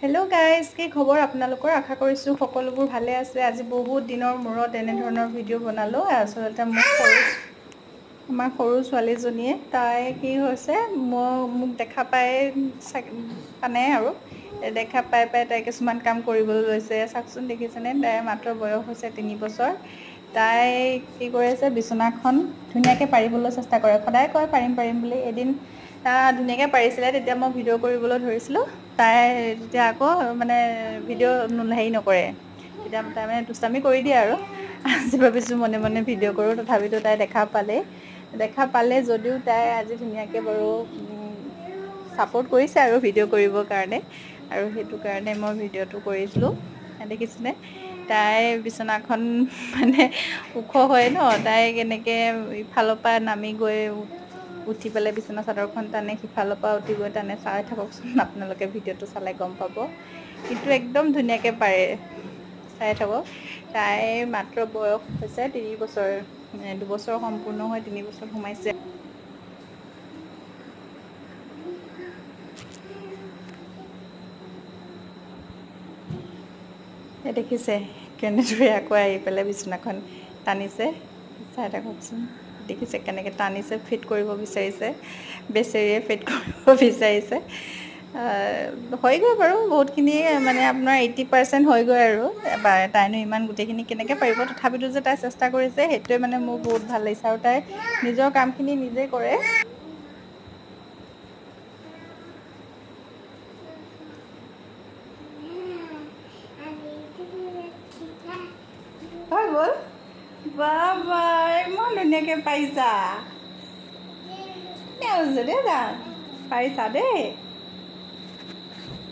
Hello guys की खबर आपनालोकर आशा करिछु सकलोबोर भाले आछे। আজি बहुत दिনৰ মূৰত এনে ধৰণৰ ভিডিও বনালো। আসলতে আমাৰ সৰু ছোৱালীজনীয়ে তাই কি হৈছে মোক দেখা পাই পানে আৰু দেখা পাই তাই কিছুমান কাম কৰিবলৈ লৈছে। চাকচোন দেখিছেনে, তাই মাত্ৰ বয়স হৈছে 3 বছৰ। তাই কি কৰিছে বিছনাখন ধুনীয়াকৈ পাৰিবলৈ চেষ্টা কৰে, সদায় কয় পাৰিম বুলি। এদিন ধুনীয়াকৈ পাৰিছিলে, তেতিয়া মই ভিডিঅ' কৰিবলৈ ধৰিছিলোঁ। তাই তেতিয়া আকৌ মানে ভিডিঅ' হেৰি নকৰে, তেতিয়া তাই মানে দুষ্টামি কৰি দিয়ে আৰু। আজি ভাবিছোঁ মনে মনে ভিডিঅ' কৰোঁ, তথাপিতো তাই দেখা পালে যদিও তাই আজি ধুনীয়াকৈ বাৰু ছাপোৰ্ট কৰিছে আৰু ভিডিঅ' কৰিবৰ কাৰণে, আৰু সেইটো কাৰণে মই ভিডিঅ'টো কৰিছিলোঁ। দেখিছেনে তাই বিচনাখন মানে ওখ হয় ন, তাই কেনেকৈ ইফালৰ পৰা নামি গৈ উঠি পেলাই বিচনা চাদৰখন টানে, সিফালৰ পৰা উঠি গৈ টানে। চাই থাককচোন, আপোনালোকে ভিডিঅ'টো চালে গম পাব। কিন্তু একদম ধুনীয়াকৈ পাৰে, চাই থাকক। তাই মাত্ৰ বয়স হৈছে 3 বছৰ, 2 বছৰ সম্পূৰ্ণ হৈ 3 বছৰ সোমাইছে। দেখিছে কেনেদৰে আকৌ আহি পেলাই বিচনাখন টানিছে, চাই থাককচোন। দেখিছে কেনেকৈ টানিছে, ফিট কৰিব বিচাৰিছে, বেচেৰিয়ে ফিট কৰিব বিচাৰিছে। হয়গৈ বাৰু বহুতখিনি, মানে আপোনাৰ 80% হয়গৈ আৰু। তাইনো ইমান গোটেইখিনি কেনেকৈ পাৰিব, তথাপিতো যে তাই চেষ্টা কৰিছে সেইটোৱে মানে মোৰ বহুত ভাল লাগিছে। আৰু তাই নিজৰ কামখিনি নিজে কৰে। হৈ গ'ল বাবা, ইমান ধুনীয়াকৈ পাৰিছা। পাৰিছা দেই।